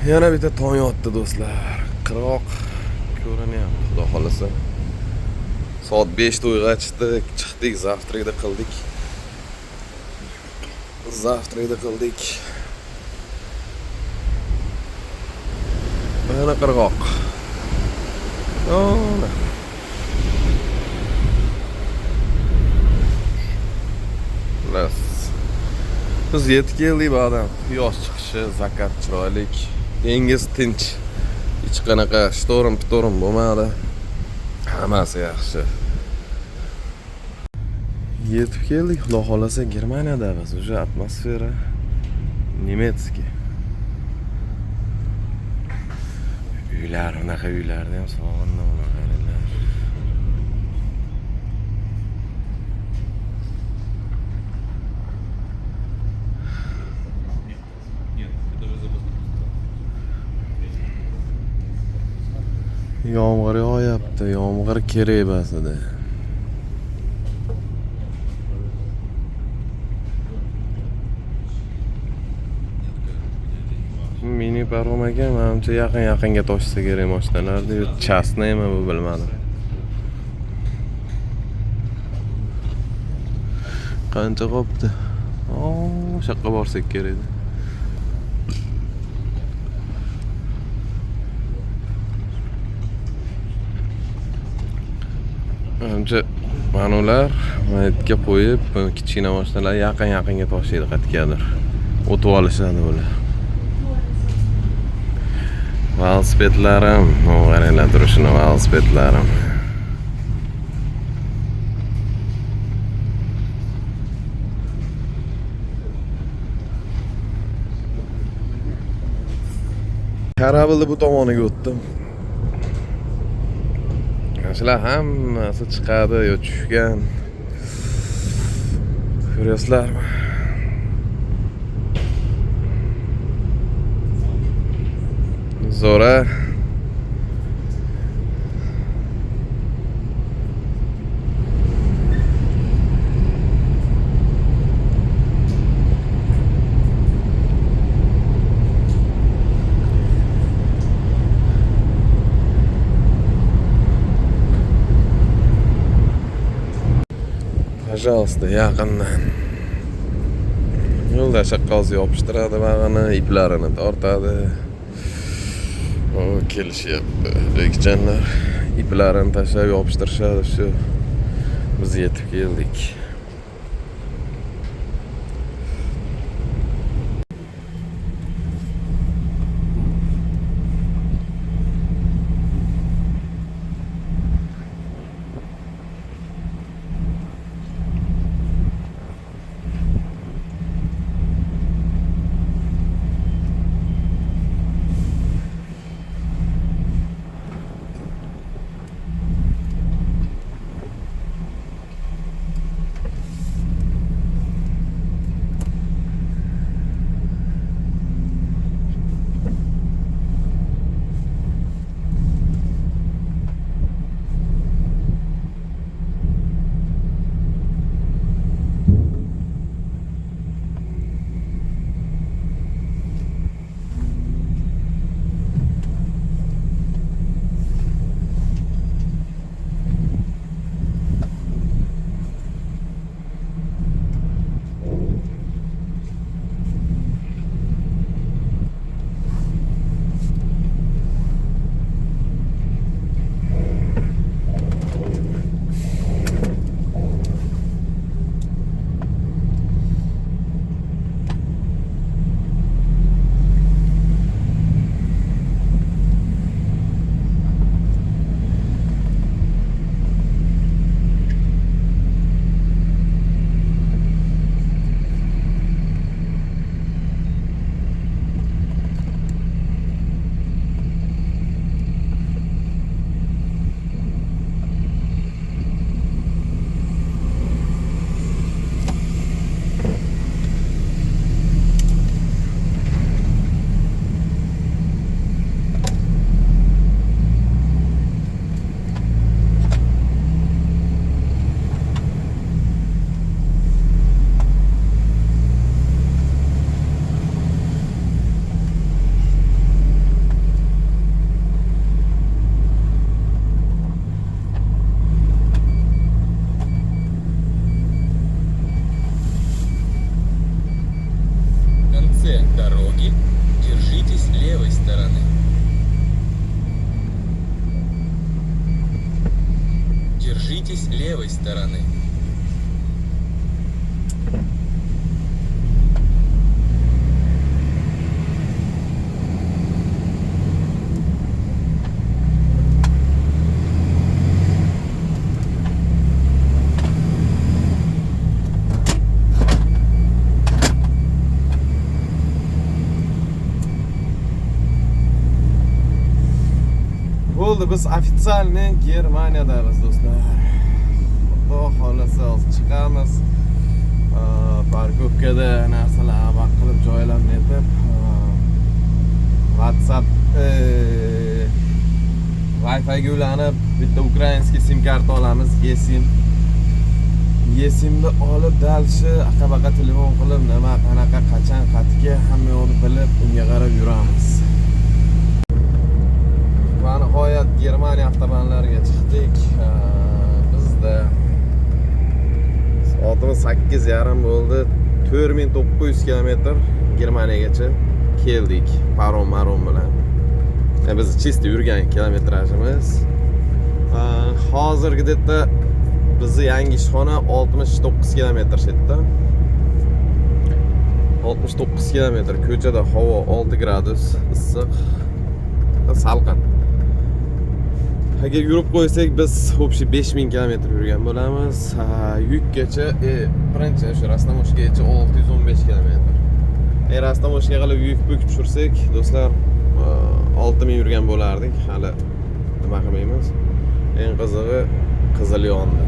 Yana bitta tong yotdi do'stlar. Qirg'oq ko'rinyapti, xudo xolasa. Soat 5 to'yga chiqdik, zavtrayda qildik. Mana qirg'oq. Mana. Biz yetib keldik ba'dan. Quyosh chiqishi, zakat chiroyli. Dengiz tinch. Hech qanaqa shtorm bo'lmadi. Hammasi yaxshi. Yetib keldik, xudo xolasa Germaniyada biz. O'sha atmosfera nemetskiy. Uylar, unaqa uylarni ham sog'indim, qaranglar. Yomg'ir yog'yapti, yomg'ir kerak basida. Mini parom ekan, menimcha yaqinga toshsa kerak mashinalarni. Chastnaymi bu bilmadim. Qancha qopti? Shaqqa borsak kerak edi. Menimcha manular maytga qo'yib, kichkina mashinalar yaqinga toshlaydi qatgadir. O'tib olishadi ular. Velosipedlarim, qaranglar turishini velosipedlarim. Karabilni bu tomoniga o'tdim. Shular hammasi chiqadi yo tushgan. Ko'ryapsizlarmi? Zo'ra. Пожалуйста, yaqindan. Yo'lda shaqqoz yopishtiradi bag'ini, iplarini tortadi. O kelishyapti. Lekjanlar iplarini tashlab yopishtirishadi shu. Biz yetib keldik. Держитесь левой стороны. Bo'ldi, biz ofitsialniy Germaniyadamiz do'stlar. Xudo xolasa hozir chiqamiz. Parkovkada narsalar vaqt qilib joylarni etib, WhatsApp Wi-Fi ga ulanib, bitta ukrainskiy sim karta olamiz, eSIM. eSIMni olib dalshi aqabaqa telefon qilib, nima, qanaqa, qachon, qatga hamma yo'lni bilib, unga qarab yuramiz. Va nihoyat Germaniya avtobanlariga chiqdik. Bizda soatimiz 8:30 bo'ldi. 4900 kilometr Germaniyagacha keldik. Parom bilan. Biz chista yurgan kilometrajimiz. Hozirgi detta bizni yangi ishxona 69 kilometr chetda. 69 kilometr. Ko'chada havo 6 gradus issiq. Salqin. Agar yurib qo'ysak biz общий 5000 kilometr yurgan bo'lamiz. Yukgacha birinchi o'sha Rastamoshgacha 615 kilometr. Rastamoshga qilib yuk tushirsak, do'stlar 6000 yurgan bo'lardik. Hali nima qilmaymiz. Eng qizig'i Qizilyonni.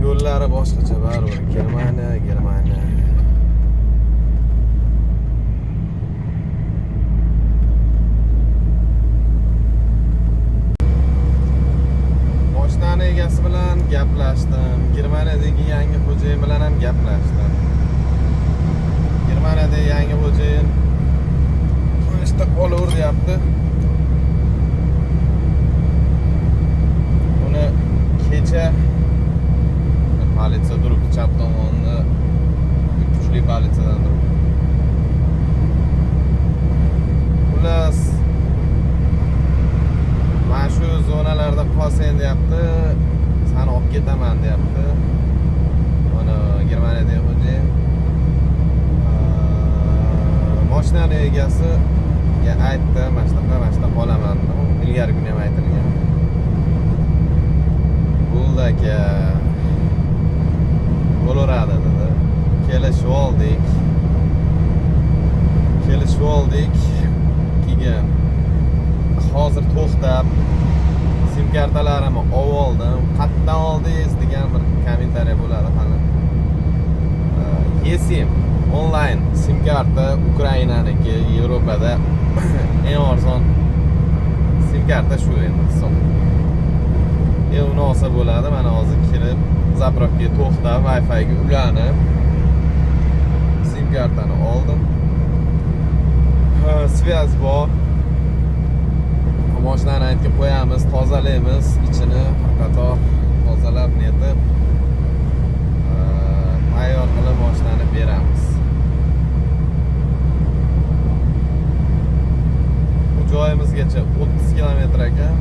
Yo'llari boshqacha baribir. Germaniya. Mashinani egasi bilan gaplashdim. Germaniyadagi yangi xo'jayin bilan ham gaplashdim. Germaniyadagi yangi xo'jayin qo'yishda qolaver deyapti. Uni kecha politsiya turibdi, chap tomonda kuchli politsiyadan turibdi. Xullas, mana shu zonalarda qolsang deyapti, seni olib ketaman deyapti. Mana Germaniyada xo'jayin. Mashinani egasiga aytdi, mana shunaqa qolaman. Ilgari kun ham aytilgan. Bo'ldi aka. Bo'laveradi dedi. Kelishib oldik. Keyin hozir to'xtab sim kartalarimni olib oldim. Qayerdan oldingiz degan bir kommentariy bo'ladi hali. eSIM onlayn sim karta Ukrainaniki, Yevropada eng arzon sim karta shu endi hisob. Uni olsa bo'ladi. Mana hozir kelib zapravkaga to'xtab, Wi-Fi ga ulanib sim kartani oldim. Svязь bor. Mashinani aytib qo'yamiz, tozalaymiz, ichini qator tozalab netib tayyor qilib mashinani beramiz. Bu joyimizgacha 30 kilometr ekan.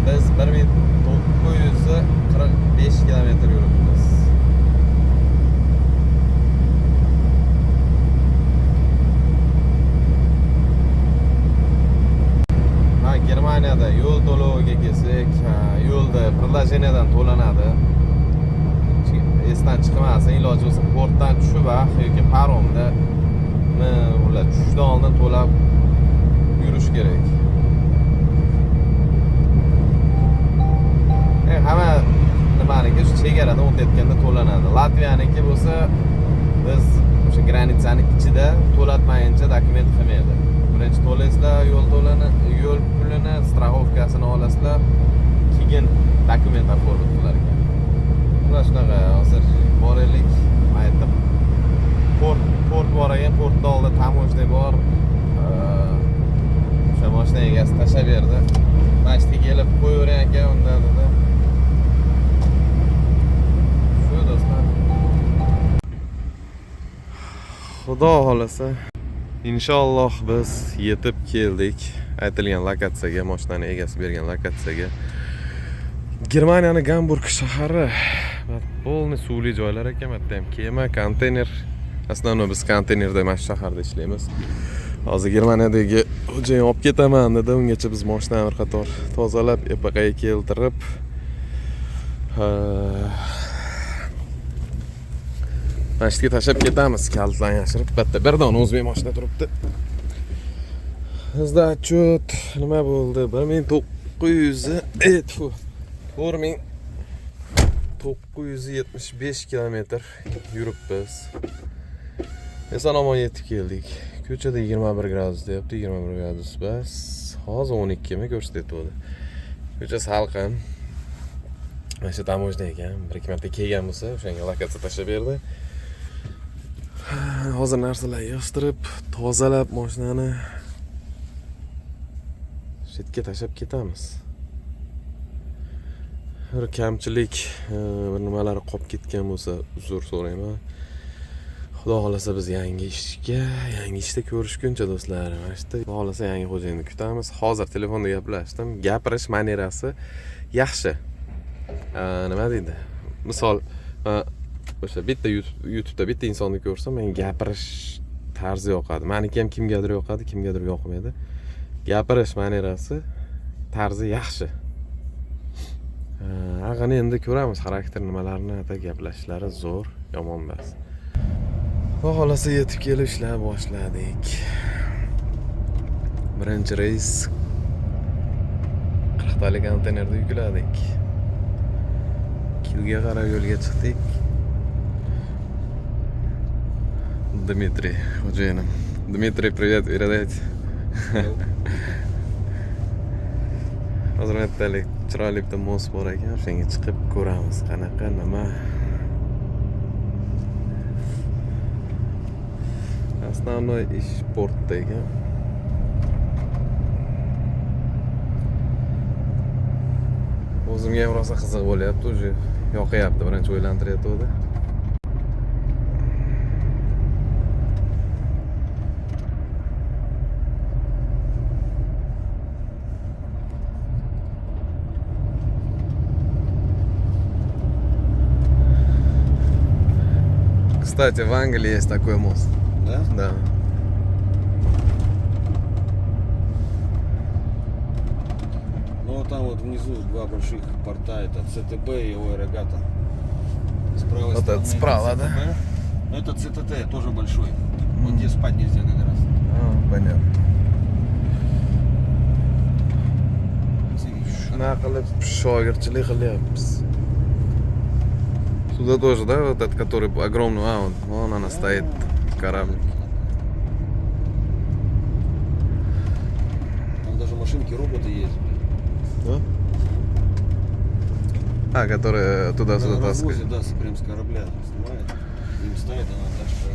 Biz 1945 kilometr yuribmiz. Germaniyada yo'l to'loviga kelsak, yo'lda предложениyadan to'lanadi. Esdan chiqmasa, iloji bo'lsa portdan tushib yoki paromda ular tushishdan oldin to'lab yurish kerak. Hamma nimaniki shu chegaradan o'tayotganda to'lanadi. Latviyaniki bo'lsa biz o'sha granitsani ichida to'latmayincha dokument qilmaydi. Birinchi to'laysizlar yo'l pulini, страховкасini olasizlar, keyin dokument oformib qilar ekan. Mana shunaqa hozir boraylik, aytib port bor ekan, portda oldi tamoshni bor. O'sha mashina egasi tashlab berdi. Mashinaga kelib qo'yavering aka unda dedi. Shu do'stlar. Xudo xolasa inshaalloh biz yetib keldik aytilgan lokatsiyaga, mashinani egasi bergan lokatsiyaga. Germaniyaning Gamburg shahari. Polni suvli joylar ekan, bitta ham kema, konteyner. Aslida biz konteynerda mana shu shaharda ishlaymiz. Hozir Germaniyadagi xo'jayin olib ketaman dedi. Ungacha biz mashinani bir qator tozalab, epaqaga keltirib masjidga tashlab ketamiz. Kalitlarni yashirib, bitta bir dona o'zbek mashina turibdi. Bizda отчет nima bo'ldi? 4975 kilometr yuribmiz. Eson omon yetib keldik. Ko'chada 21 gradus deyapti, 21 gradus bas. Hozir 12 mi ko'rsatyapti. Ko'cha salqin. Mana shu tamojda ekan, bir-ikki marta kelgan bo'lsa, o'shanga lokatsiya tashlab berdi. Hozir narsalarni yig'ishtirib, tozalab mashinani chetga tashlab ketamiz. Bir kamchilik, bir nimalari qolib ketgan bo'lsa, uzr so'rayman. Xudo xolasa biz yangi ishda ko'rishguncha do'stlar. Mana shu Xudo xolasa yangi xo'jayinni kutamiz. Hozir telefonda gaplashdim. Gapirish manierasi yaxshi. Nima deydi? Misol, o'sha bitta YouTube'da bitta insonni ko'rsam, men gapirish tarzi yoqadi. Meniki ham kimgadir yoqadi, kimgadir yoqmaydi. Gapirish manierasi tarzi yaxshi. Ag'ani endi ko'ramiz xarakter nimalarni, gaplashishlari zo'r, yomon emas. Xudo xolasa yetib kelib ishlay boshladik. Birinchi reys 40 talik konteynerda yukladik. Kilga qarab yo'lga chiqdik. Dmitriy, xo'jayinim. Dmitriy, привет, передайте. Hozir aytaylik, chiroyli bitta most bor ekan, o'shanga chiqib ko'ramiz, qanaqa nima. Основной ish portda ekan. O'zimga ham rosa qiziq bo'lyapti, o'zi yoqayapti, birinchi o'ylantiryapti. Кстати, в Англии есть такой мост. Да? Да. Ну вот там вот внизу два больших порта, это ЦТБ и Ойрегата. С правой Вот стороны это справа, ЦТБ, да? но это ЦТТ, тоже большой. Вот где спать нельзя как раз. Понятно. Смотри, Shunaqa qilib shoirchilik qilyapmiz. Сюда тоже, да, вот этот, который огромный, вон она стоит, корабль. Там даже машинки, роботы есть. А, которые туда-сюда Да, таскают. развозят, да, прям с корабля снимает. Им ставит, она дальше.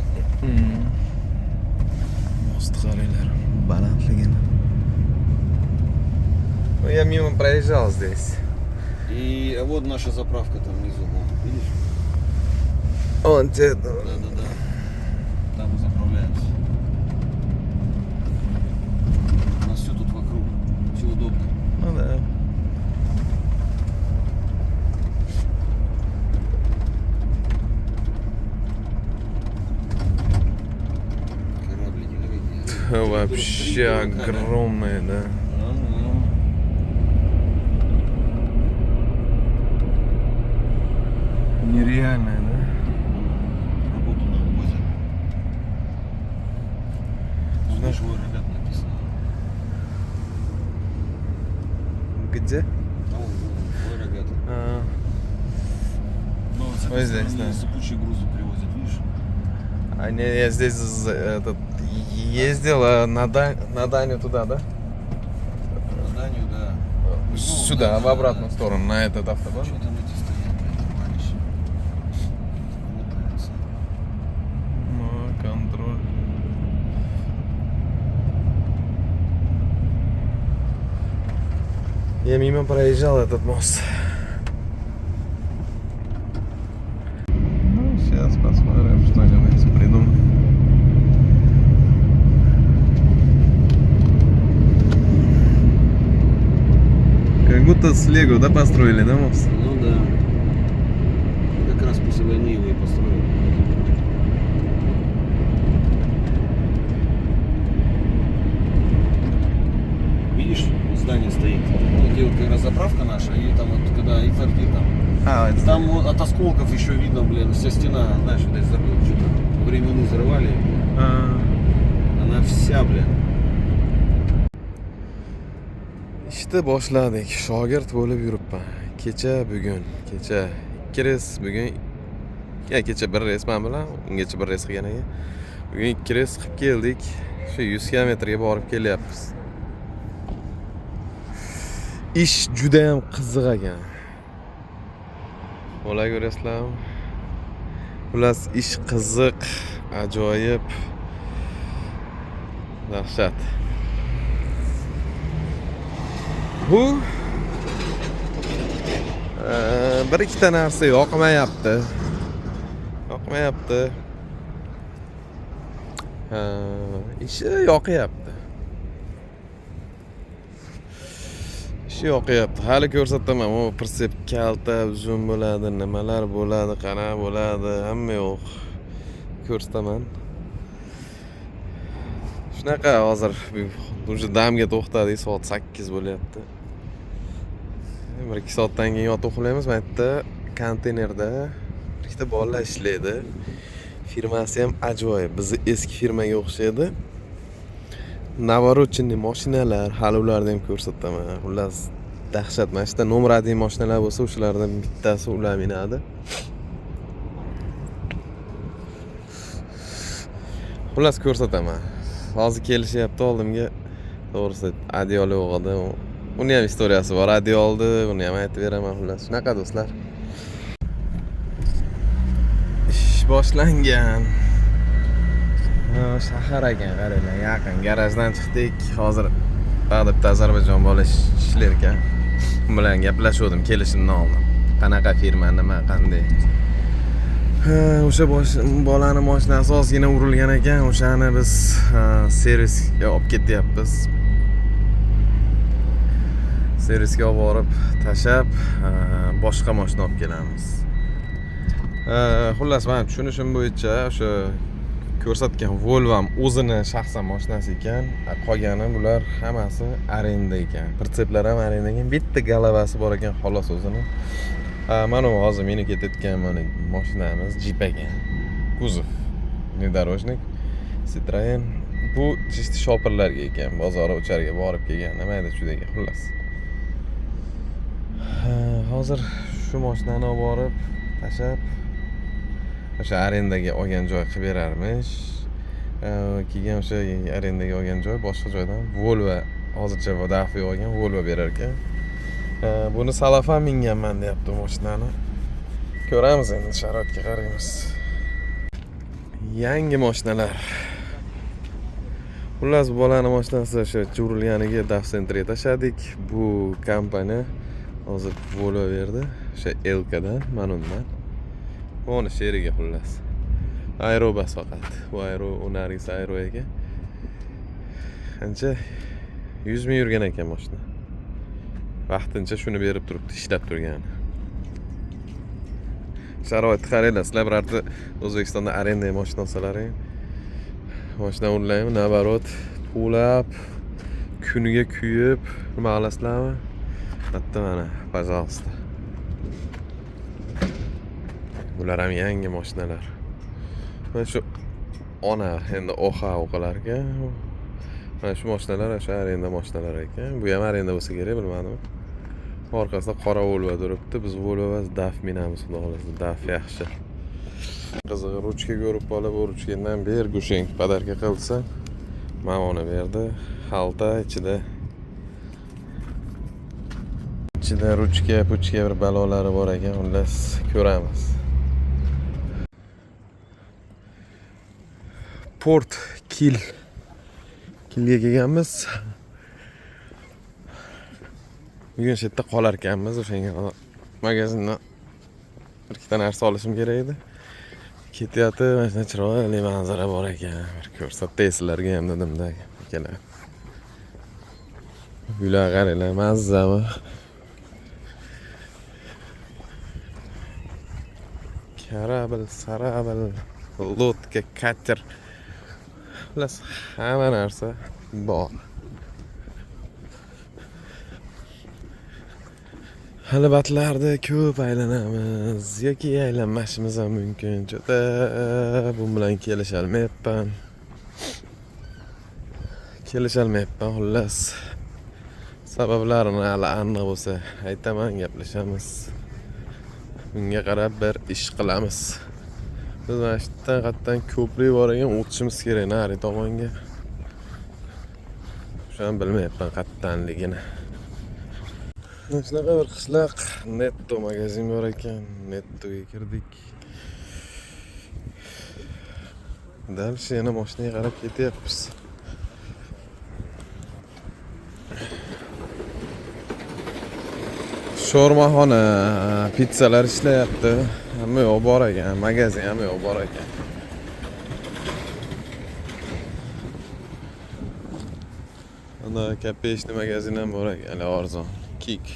Мост qaranglar, balandligini. Ну, я мимо проезжал здесь. И вот наша заправка там внизу, вон, видишь? Он те... Да. Там мы заправляемся. У нас все тут вокруг, все удобно. Ну да. Кораблики, видите? Вообще огромные, да. Нереальная, да? Работу нам возят. Знаешь, Ойрегат написано. Где? Ойрегат. Но с Ой, этой здесь, стороны да. сыпучие грузы привозят, видишь? Я здесь ездил на Данию туда, да? На Данию, да. Сюда, да, в да, обратную да. сторону, на этот автобан. Что там эти стоят, блядь, товарищи? Мотаются. Ну, контроль. Я мимо проезжал этот мост. Ну, сейчас посмотрим, что-нибудь придумаем. авто с Лего, да, построили, да, Макс? Ну да. Как раз после войны его и построили. Видишь, здание стоит. Вот где вот как раз заправка наша, и там вот когда и торги там. А, это Там вот от осколков еще видно, блин, вся стена, знаешь, вот здесь забыл, что-то во время войны взрывали. Она вся, блин. İşte boshladik. Shogird bo'lib yuribman. Kecha bugun, kecha 2 reys, bugun kecha 1 reys men bilan, ungacha 1 reys qilgan ekan. Bugun 2 reys qilib keldik. Shu 100 kilometrga borib kelyapmiz. Ish juda ham qiziq ekan. Ola ko'rasizlarmi? Xullas, ish qiziq, ajoyib. Dahshat. Bu bir ikkita narsa yoqmayapti. Ishi yoqyapti. Hali ko'rsataman. O pritsep kalta, uzun bo'ladi, nimalar bo'ladi, qana bo'ladi, hamma yo'q. Ko'rsataman. Shunaqa hozir o'sha damga to'xtadik, soat 8 bo'lyapti. 1-2 soatdan keyin yotib uxlaymiz. Bu yerda konteynerda ikkita bolalar ishlaydi. Firmasi ham ajoyib. Bizni eski firmaga o'xshaydi. Navorotchiniy mashinalar, hali ularni ham ko'rsataman. Xullas, dahshat. Mana shu yerda nomeradagi mashinalar bo'lsa, o'shalardan bittasi ular minadi. Xullas ko'rsataman. Hozir kelishyapti oldimga. To'g'risi, Adiol yo'q edi. Uni ham istoriyasi bor. Adiolni, uni ham aytib beraman xullas. Shunaqa do'stlar. Ish boshlangan. Shahar ekan, qaranglar, yaqin. Garajdan chiqdik. Hozir ba'da bitta Ozarbayjon bola ishlar ekan. U bilan gaplashdim kelishimni oldim. Qanaqa firma, nima, qanday. O'sha bolani mashinasi ozgina urilgan ekan. O'shani biz servisga olib ketyapmiz. Servisga olib borib, tashab, boshqa mashina olib kelamiz. Xullas, men tushunishim bo'yicha o'sha ko'rsatgan Volvo ham o'zini shaxsan mashinasi ekan. Qolgani bular hammasi arenda ekan. Pritseplar ham arenda ekan. Bitta galavasi bor ekan, xolos o'zini. Mana hozir meni ketayotgan mana mashinamiz Jeep ekan. Kuzov. Внедорожник. Citroen. Bu chishti shopirlarga ekan. Bozor o'charga borib kelgan. Nima edi juda ekan, xullas. Hozir shu mashinani olib borib, tashab o'sha arendaga olgan joy qilib berarmish. Keyin o'sha arendaga olgan joy boshqa joydan Volvo, hozircha Vodaf'i olgan Volvo berar ekan. Buni salafan minganman deyapti mashinani. Ko'ramiz endi, sharoitga qaraymiz. Yangi mashinalar. Xullas, bolaning mashinasi o'sha churilganiga DAF centrga tashadik. Bu kompaniya hozir Volvo berdi. O'sha Elkadan, mana undan. Ona sheriga xullas. Aerobas faqat. Bu aero, unarisi aero ekan. Qancha 100 ming yurgan ekan mashina. Vaqtincha shuni berib turibdi, ishlab turgani. Sharoit qaranglar, sizlar birorta O'zbekistonda arenda mashina olsalaring, mashina o'rlaymi, nabarot, to'lab, kuniga kuyib, nima qilasizlarmi? Bitta mana, пожалуйста. Bular ham yangi mashinalar. Mana shu ona endi OXA o'qilar ekan. Mana shu mashinalar o'sha arenda mashinalar ekan. Bu ham arenda bo'lsa kerak, bilmadim. Orqasida qora Volvo turibdi. Biz Volvo emas, DAF minamiz, xudo xolasa. DAF yaxshi. Qizig'i, ruchka ko'rib qolib, bu ruchkadan ber go'shang podarka qilsa, mana uni berdi. Xalta ichida ruchka, puchka bir balolari bor ekan. Xullas, ko'ramiz. Port Kilga kelganmiz. Bugun shu yerda qolar ekanmiz, o'shanga magazindan bir ikkita narsa olishim kerak edi. Ketyapti, mana chiroyli manzara bor ekan. Bir ko'rsatay sizlarga ham dedim-da, akalar. Uylar qaranglar, mazzami. karabil, sarabil, lotka, kater. Xullas, hamma narsa bor. Albatlarda ko'p aylanamiz yoki aylanmashimiz ham mumkin. Juda bu bilan kelisholmayapman. Xullas. Sabablarini hali aniq bo'lsa aytaman, gaplashamiz. Bunga qarab bir ish qilamiz. Biz mana shu yerdan qatdan ko'prik bor ekan, o'tishimiz kerak nari tomonga. Shuni bilmayapman qatdanligini. Shunaqa bir qishloq Netto magazin bor ekan. Nettoga kirdik. Dal yana mashinaga qarab ketyapmiz. Sho'rmaxona, pizzalar ishlayapti. Hamma yoq bor ekan, magazin hamma yoq bor ekan. Ana kapechni magazin ham bor ekan, arzon. Kik.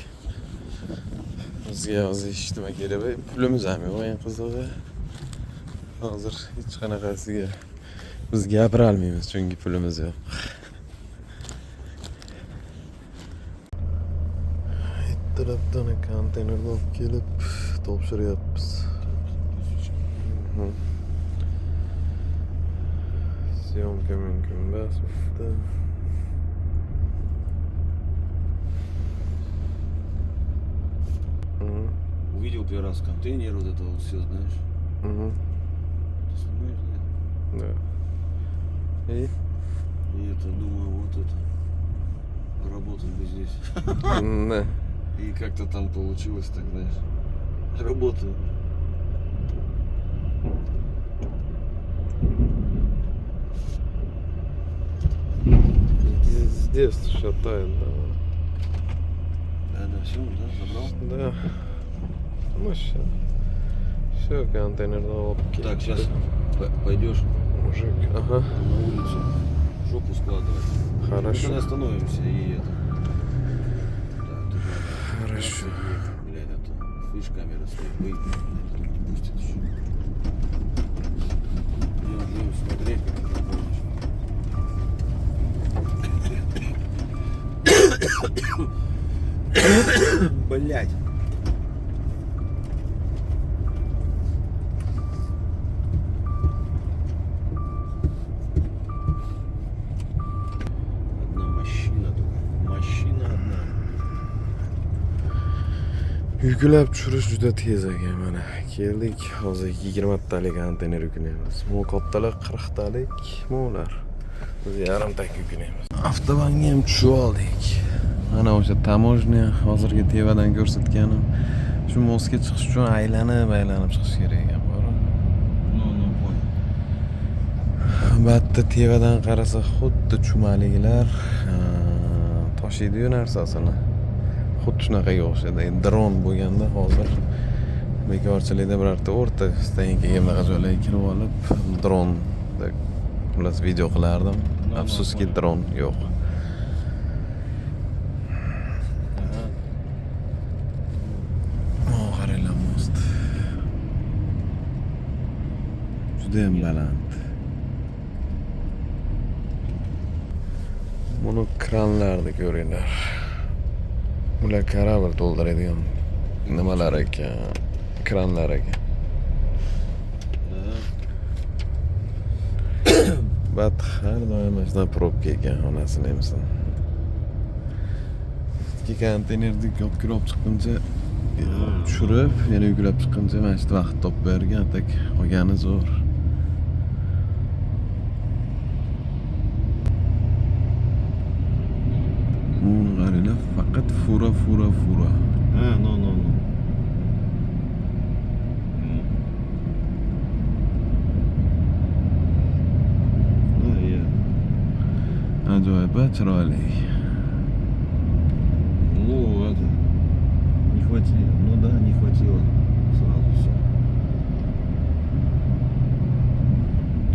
Bizga hozir eshitma kerak, pulimiz ham yo'q, eng qizig'i. Hozir hech qanaqasiga biz gapira olmaymiz, chunki pulimiz yo'q. Tarafdan konteynerga olib kelib topshiryapmiz. Syomka mumkin emas bu yerda. Увидел первый раз контейнер, вот это вот все, знаешь. Ты снимаешь, да? Да. И это, думаю, вот это. Работать бы здесь. да. И как-то там получилось, так знаешь. Работаю. Здесь шатает, да. Да, все, да, забрал? Да. Ну сейчас. Все, контейнерdan olib kelib. Так, сейчас пойдешь Мужик, ага. на улицу жопу складывать. Хорошо. Мы остановимся и это. Да, ты же Хорошо. блядь, это слышь, камера стоит, вы не пустят еще. Идем смотреть, как ты помнишь. Блять. Yuklab tushirish juda tez ekan. Mana keldik. Hozir 20 talik konteyner yuklaymiz. Bu kattalar 40 talik, mo'lar. Biz yarim tak yuklaymiz. Avtobanga ham tushib oldik. Mana o'sha tamojniya hozirgi tevadan ko'rsatganim. Shu mostga chiqish uchun aylanib chiqish kerak ekan. Ну, понял. Batta tevadan qarasa xuddi chumaliklar toshiydi-yu narsasini. Xuddi shunaqaga o'xshaydi. Dron bo'lganda hozir bekorchilikda birorta o'rtasidan keyin bunaqa joylarga kirib olib, dronda xullas video qilardim. Afsuski dron yo'q. Qaranglar most. Juda ham baland. Buni kranlarni ko'ringlar. Ular karabil to'ldiradigan nimalar ekan, kranlar ekan. Bat har doim mana shunday probka ekan, onasini emsin. Ikki konteynerni olib chiqquncha tushirib, yana yuklab chiqquncha mana shu vaqt topib bergan, tak qolgani zo'r. Qaranglar, faqat fura. No. Ajoyib chiroyli. Ну, это не хватило. Ну да, не хватило сразу все.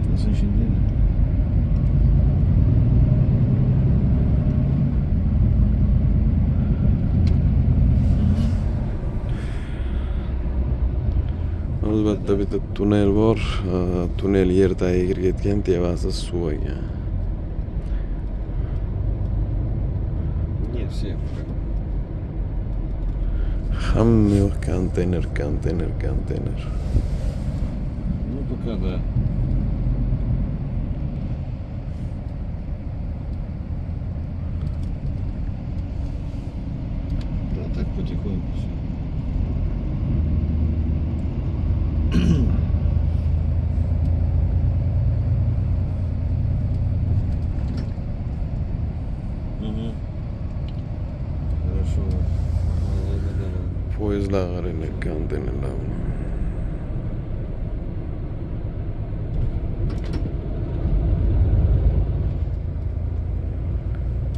На следующий день. Albatta yerda bitta tunnel bor. Tunnel yer tagiga kirib ketgan, tevasi suv ekan. Не все. Hamma yoq konteyner. Ну, пока да. Да, так потихоньку все. Угу. Хорошо. Poyezdlar qaranglar, konteynerlar.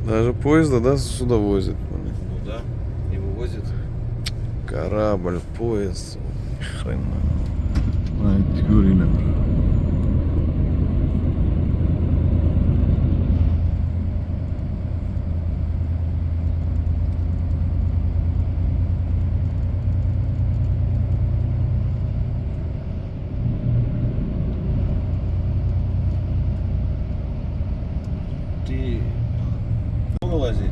Даже поезда, да, сюда возят. Ну да, и вывозят. Корабль, поезд. Хрена. Görüyorlar. Ты вылазить?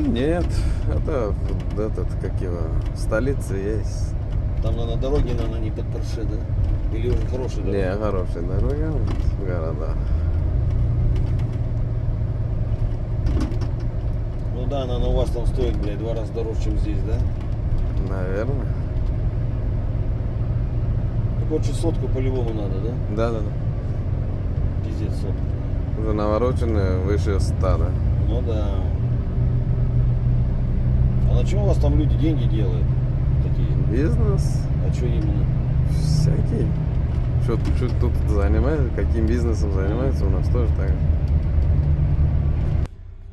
Нет, это этот, как его, столица есть. Там на дороге, наверное, не под Порше, да? Или уже хорошая дорога? Не, хорошая дорога в городах. Ну да, она у вас там стоит, блядь, 2 раза дороже, чем здесь, да? Наверное. Так вот, 600 по-любому надо, да? Да. Пиздец, сотку. Уже навороченные выше 100, да? Ну да. А на чем у вас там люди деньги делают? Такие? Бизнес А что именно? всякий. Что тут занимается, каким бизнесом занимается, у нас тоже так же.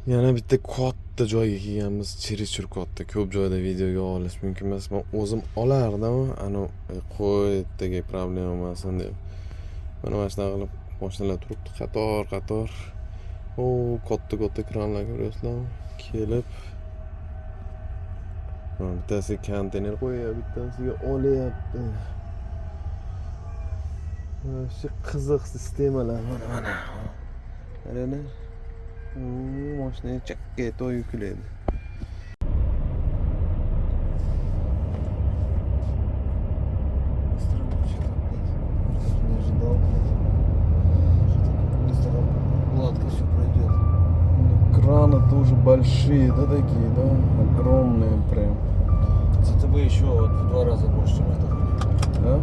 Yana bitta katta joyga kelganmiz, чересчур katta. Ko'p joyda videoga olish mumkin emas. Men o'zim olardim, ana qo'y degan problema bo'lmasin deb. Mana mana shunaqa qilib mashinalar turibdi, qator. O, katta kranlar ko'ryapsizlarmi? Kelib bittasiga konteyner qo'yadi, bittasiga olyapti. Mana shu qiziq sistemalar mana. Qaranglar. Mashina chakka to'y yuklaydi. Не ожидал, что так гладко все пройдет. Краны тоже большие, да, такие, да? Огромные прям. ЦТБ еще вот в 2 раза больше, чем это. Да?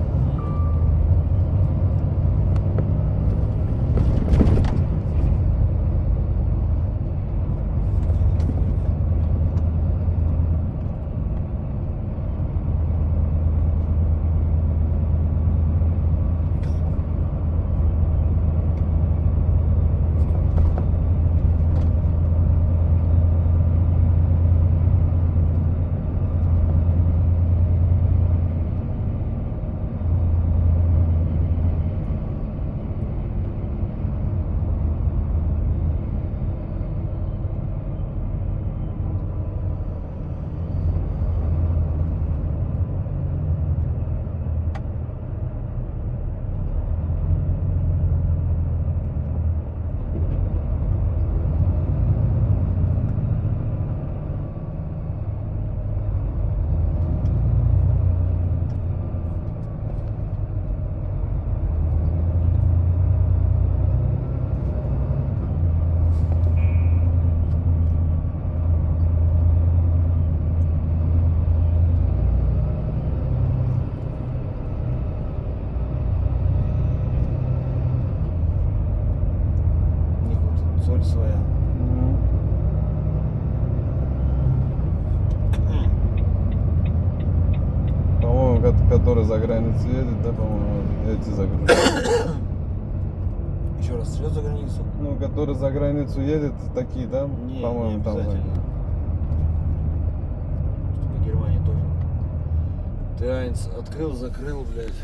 Соль своя. По-моему, который за границу едет, да, по-моему, эти загружают. Еще раз, шлет за границу? Ну, который за границу едет, такие, да, Не, по-моему, не там. обязательно. Что по Германии тоже. Ты Айнс открыл, закрыл, блядь.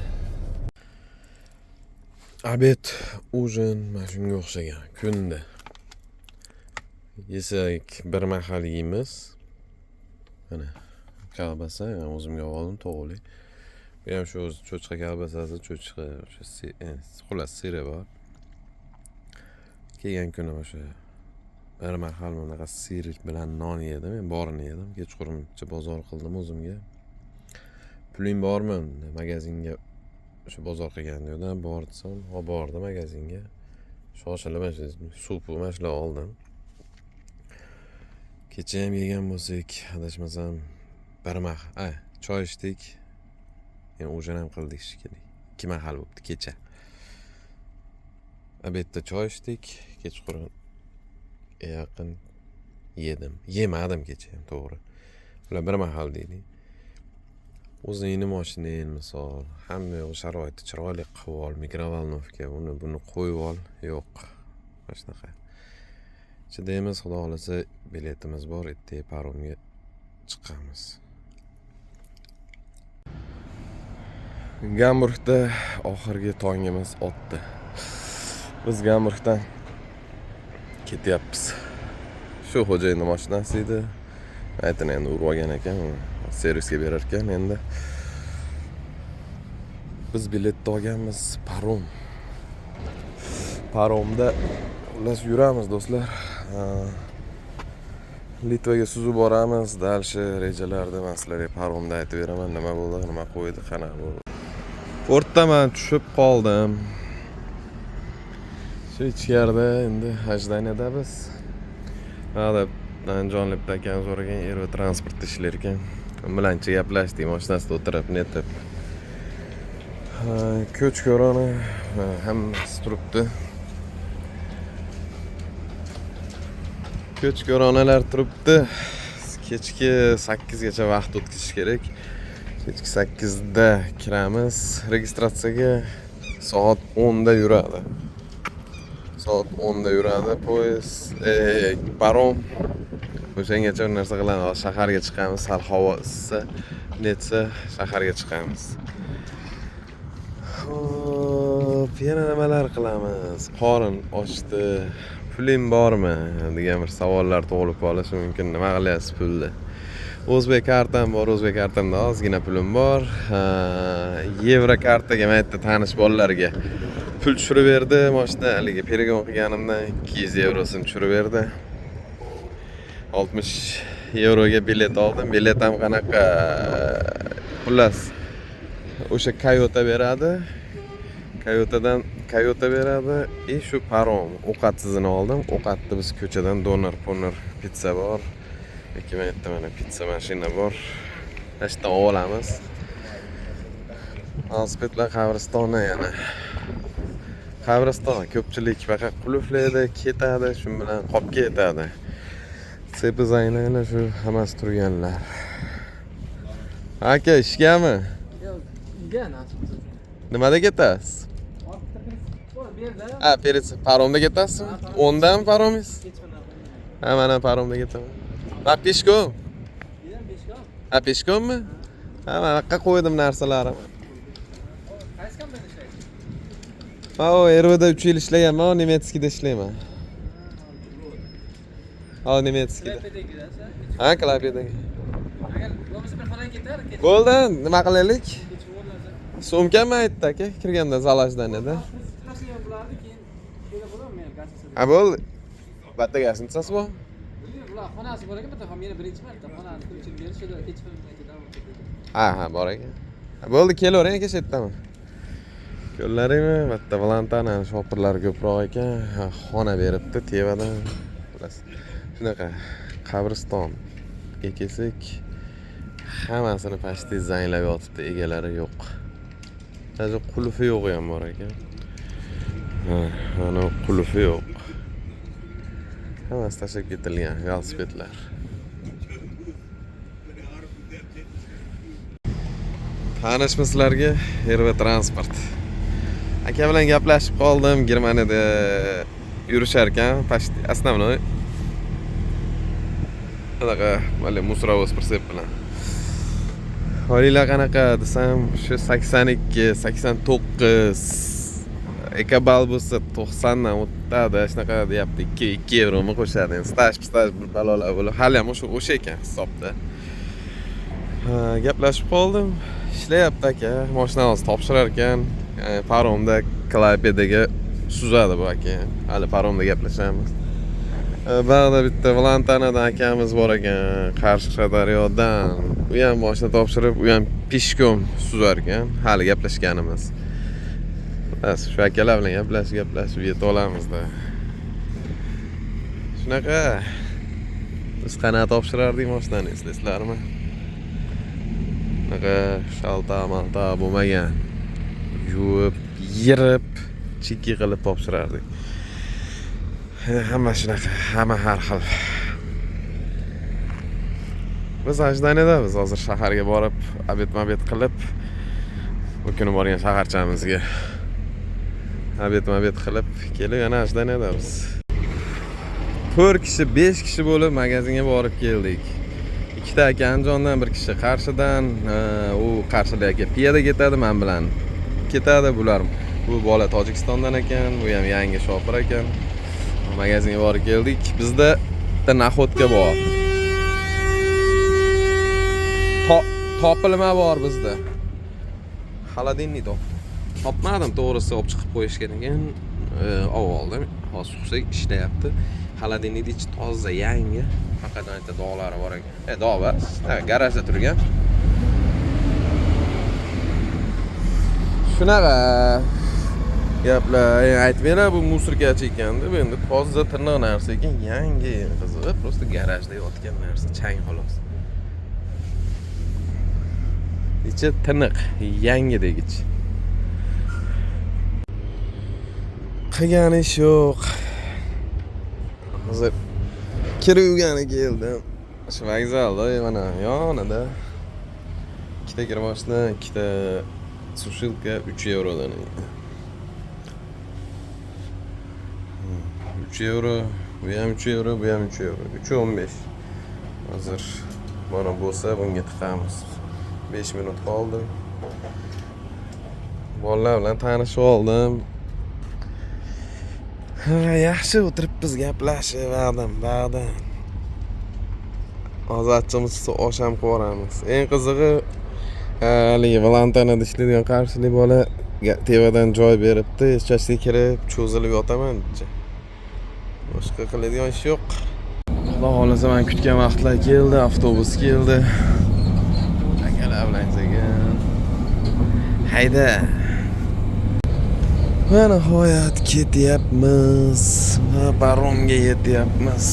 Обед, ужин, mana shunga o'xshagan kunda. Yesak bir mahal yeymiz. Mana kolbasa o'zimga oldim, to'g'ri. Bu ham shu o'zi cho'chqa kolbasasi, cho'chqa o'sha xullas siri bor. Kelgan kuni o'sha bir mahal bunaqa sir bilan non yedim, men borini yedim. Kechquruncha bozor qildim o'zimga. Puling bormi? Magazinga o'sha bozor qilgan joydan bor desam, bordi magazinga. Shoshilib suv mana shular oldim. Kecha ham yegan bo'lsak, adashmasam bir mahal, choy ichdik. Yani ujin ham qildik shekilli. 2 mahal bo'libdi kecha. Obedda choy ichdik, kechqurun yaqin yedim. Yemadim kecha ham to'g'ri. Ular bir mahal deydi. O'zingni mashinang misol, hamma yo'q sharoitni chiroyli qilib ol, mikrovolnovka, buni qo'yib ol. Yo'q. Mana shunaqa. Chidaymiz, xudo xolasa biletimiz bor, ertaga paromga chiqamiz. Gamburgda oxirgi tongimiz o'tdi. Biz Gamburgdan ketyapmiz. Shu xo'jayinning mashinasi edi. Aytini endi urib olgan ekan, servisga berar ekan endi. Biz biletni olganmiz, paromda ular yuramiz do'stlar. Litvaga suzib boramiz. Dalshi rejalarda men sizlarga paromda aytib beraman, nima bo'ldi, nima qo'ydi, qanaqa bo'ldi. Portdaman tushib qoldim. Shu ichkarida endi ajdaniyada biz. Hada Anjonlibda ekan so'ragan Erva transportda ishlar ekan. Bilanchi gaplashdik, mashinasida o'tirib, netib. Ko'ch ko'roni hammasi turibdi. Ko'ch ko'ronalar turibdi. Kechki 8 gacha vaqt o'tkazish kerak. Kechki 8 da kiramiz. Registratsiyaga soat 10 da yuradi. Soat 10 da yuradi poyezd, parom. O'shangacha bir narsa qilamiz. Shaharga chiqamiz. Sal havo issisa, netsa shaharga chiqamiz. Xo'p, yana nimalar qilamiz? Qorin ochdi. Puling bormi degan bir savollar tug'ilib qolishi mumkin. Nima qilyapsiz pulni? O'zbek kartam bor, o'zbek kartamda ozgina pulim bor. Yevro kartaga men aytdi tanish bolalarga pul tushirib berdi. Mashina haligi perigon qilganimdan 200 eurosini tushirib berdi. 60 euroga bilet oldim. Bilet ham qanaqa xullas o'sha Toyota beradi. Toyota beradi. Shu parom ovqatsizini oldim. Ovqatni biz ko'chadan donor pizza bor. Lekin men aytdim, mana pizza mashina bor. Ashdan olamiz. Velosipedlar qabristoni yana. Qabriston ko'pchilik faqat qulflaydi, ketadi, shu bilan qolib ketadi. Sepi zaynaylar shu hammasi turganlar. Aka, ishgami? Yo'q, uyga nasib. Nimada ketasiz? Perez paromda ketasizmi? 10dan paromingiz? Ha, mana paromda ketaman. Va peshkom? Ha, peshkommi? Ha, mana yoqqa qo'ydim narsalarim. Qaysi kompaniyada ishlaysiz? Ha, RVda 3 yil ishlaganman, Nemetskida ishlayman. Ha, Nemetskida. Ha, Klapedagi. Agar bo'lmasa bir xonaga ketar, Bo'ldi, nima qilaylik? So'mkami aytdi aka, kirganda zalajdan edi. Tashlab bularni keyin shunday bo'ladimi men gazetasi? Ha, bo'ldi. Bitta gazetasi bor. Bular xonasi bor ekan, bitta meni birinchi marta xonani ko'chirib berishdi, kechib davom etadi. Ha, bor ekan. Bo'ldi, kelavering aka shetdaman. Ko'rlaringmi? Bitta Valentana shopirlar ko'proq ekan. Xona beribdi tevadan. Shunaqa qabriston kelsak, hammasini pastda zanglab yotibdi, egalari yo'q. Hozir qulfi yo'q ham bor ekan. Mana qulfi yo'q. Hammasi tashlab ketilgan velosipedlar. Tanishmi sizlarga? Erva transport. Aka bilan gaplashib qoldim. Germaniyada yurishar ekan, почти основной. Qanaqa, mana Musravos pritsep bilan. Holinglar qanaqa desam, shu 82, 89 ekobal bo'lsa 90 dan o'tadi, shunaqa deyapti. 2 yevromi qo'shadi. Staj bir balolar bo'lib, hali ham o'sha ekan hisobda. Gaplashib qoldim. ishlayapti aka. Mashinamizni topshirar ekan. Paromda Klapedaga suzadi bu aka. Hali paromda gaplashamiz. Bag'da bitta Valantanadan akamiz bor ekan, Qashqadaryodan. U ham mashina topshirib, u ham pishkom suzar ekan. Hali gaplashganimiz. Bas, shu akalar bilan gaplashib yetib olamizda. Shunaqa. Biz qanaqa topshirardik mashinani eslaysizlarmi? Shunaqa shalta-malta bo'lmagan. Yuvib, yirib, chikki qilib topshirardik. Hamma shunaqa, hamma har xil. Biz ajdaniyadamiz. Hozir shaharga borib, obed qilib, bu kuni borgan shaharchamizga obed qilib kelib, yana ajdaniyadamiz. 4 kishi, 5 kishi bo'lib magazinga borib keldik. Ikkita aka Andijondan, bir kishi Qarshidan, u Qarshida aka piyoda ketadi, men bilan ketadi bular. Bu bola Tojikistondan ekan, bu ham yangi shopir ekan. Magazinga borib keldik. Bizda bitta naxotka bor. Topilma bor bizda. Xolodilnik topmadim, to'g'risi olib chiqib qo'yish kerak ekan. Oldim. Hozir xususiy ishlayapti. Xolodilnikni ichi toza, yangi. Faqat ancha dog'lari bor ekan. Dog' bor. Garajda turgan. Shunaqa gaplar aytmaylar, bu musorkachi ekanda, bu endi toza tirnoq narsa ekan, yangi qizig'i, просто garajda yotgan narsa, chang xolos. Ichi tiniq, yangi degich. Qilgan ish yo'q. Hozir kiruvgani keldim. Shu vokzalda mana yonida ikkita kirmoshna, ikkita sushilka 3 eurodan. 3 euro, bu ham 3 euro, bu ham 3 euro. 3.15. Hozir mana bo'lsa bunga tiqamiz. 5 minut qoldi. Bolalar bilan tanishib oldim. Yaxshi o'tiribmiz, gaplashib, ba'dan. Hozir achchimiz osham qilamiz. Eng qizig'i, haligi Valantanada ishlaydigan qarshilik bola tevadan joy beribdi, ichasiga kirib, cho'zilib yotaman deb. Boshqa qiladigan ish yo'q. Xudo xolasa men kutgan vaqtlar keldi, avtobus keldi. Akalar bilan sekin. Hayda. Va nihoyat ketyapmiz. Va paromga yetyapmiz.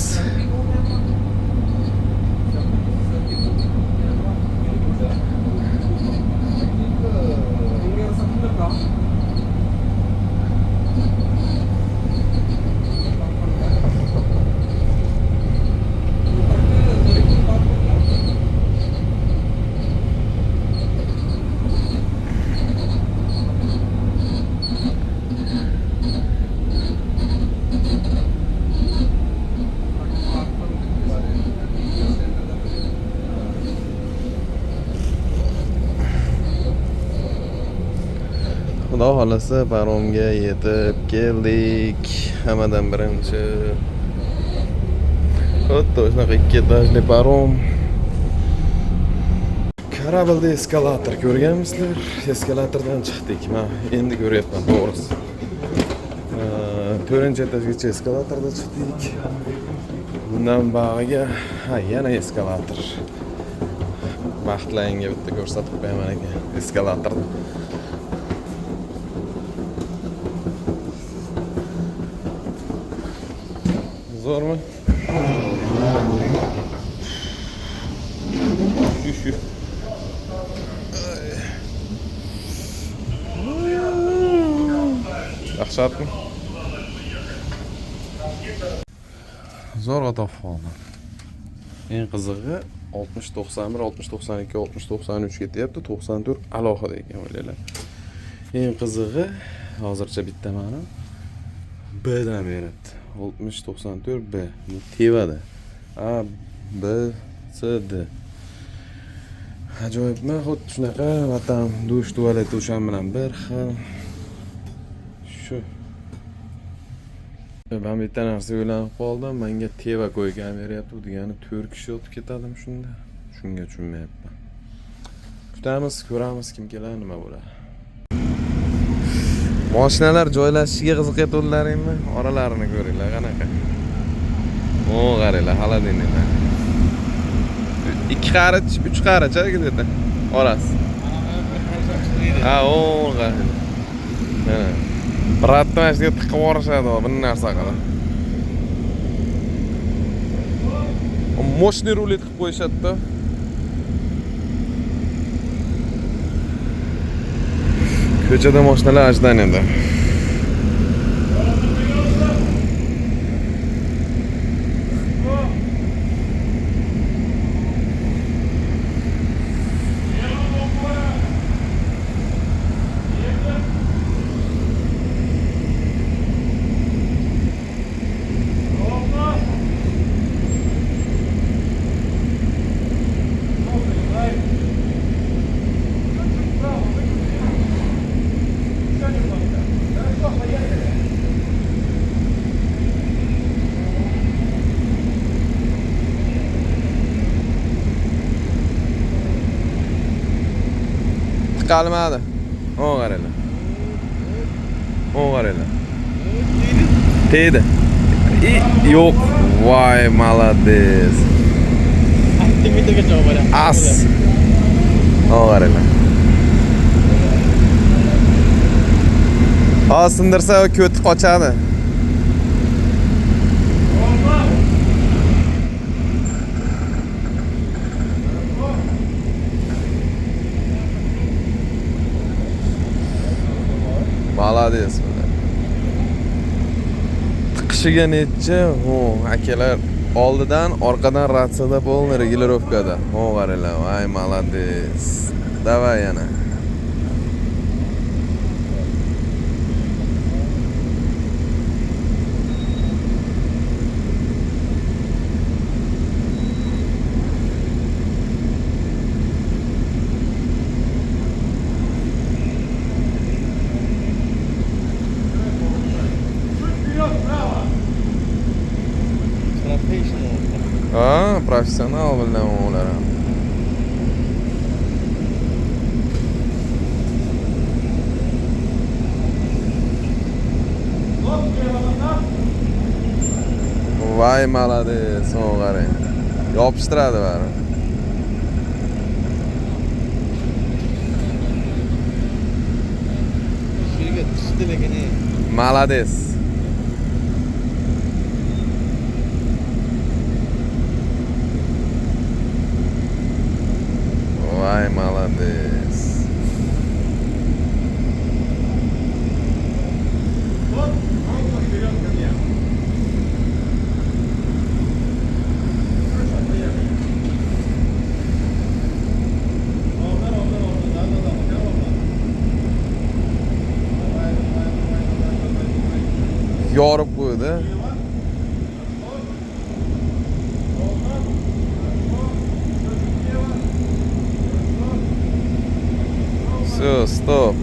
Xudo xolasa paromga yetib keldik. Hammadan birinchi xuddi shunaqa 2 etajli parom. Karabalda eskalator ko'rganmisizlar? Eskalatordan chiqdik. Men endi ko'ryapman, to'g'risi. 4-etajgacha eskalatorda chiqdik. Bundan bag'iga yana eskalator. Baxtlayinga bitta ko'rsatib qo'yaman ekan eskalatorni. Zo'rmi? Shu. Dahshatmi? Zo'rg'a topib oldim. Eng qizig'i 60-91, 60-92, 60-93 ketyapti, 94 alohida ekan o'ylaylar. Eng qizig'i hozircha bitta mana B dan beryapti. 60-94 B. Bu tevada. A, B, C, D. Ajoyibmi? Xuddi shunaqa vatan dush tualet o'shan bilan bir xil. Shu. Ben bitta narsa o'ylanib qoldim. Menga teva qo'ygan beryapti. Bu degani 4 kishi o'tib ketadimi shunda? Shunga tushunmayapman. Kutamiz, ko'ramiz kim keladi, nima bo'ladi. Mashinalar joylashishiga qiziqayotganlaringmi? Oralarini ko'ringlar, qanaqa. O, qaranglar, xolodilniklar. 2 qarich, 3 qarich dedi. Orasi. Ha, o, qaranglar. Mana. Biratdan mana shuga tiqib yuborishadi, bir narsa qilib. Moshni rulet qilib qo'yishadi-da. Ko'chada mashinalar ajdan endi. Kalmadı. O qaranglar. O qaranglar. Tegdi. Yo'q. Voy, молодец. Metrgacha olib As. O qaranglar. Sindirsa ko'ti qochadi. Молодец. Tiqishiga necha? Akalar oldidan, orqadan ratsiyada polni regirovkada. Qaranglar, voy, молодец. Davay yana. Professional bilan ular. Voy, молодец, qarang. Yopishtiradi bari. Shunga tushdi lekin. Молодец. Voy, молодец. Yorib qo'ydi. Все, стоп.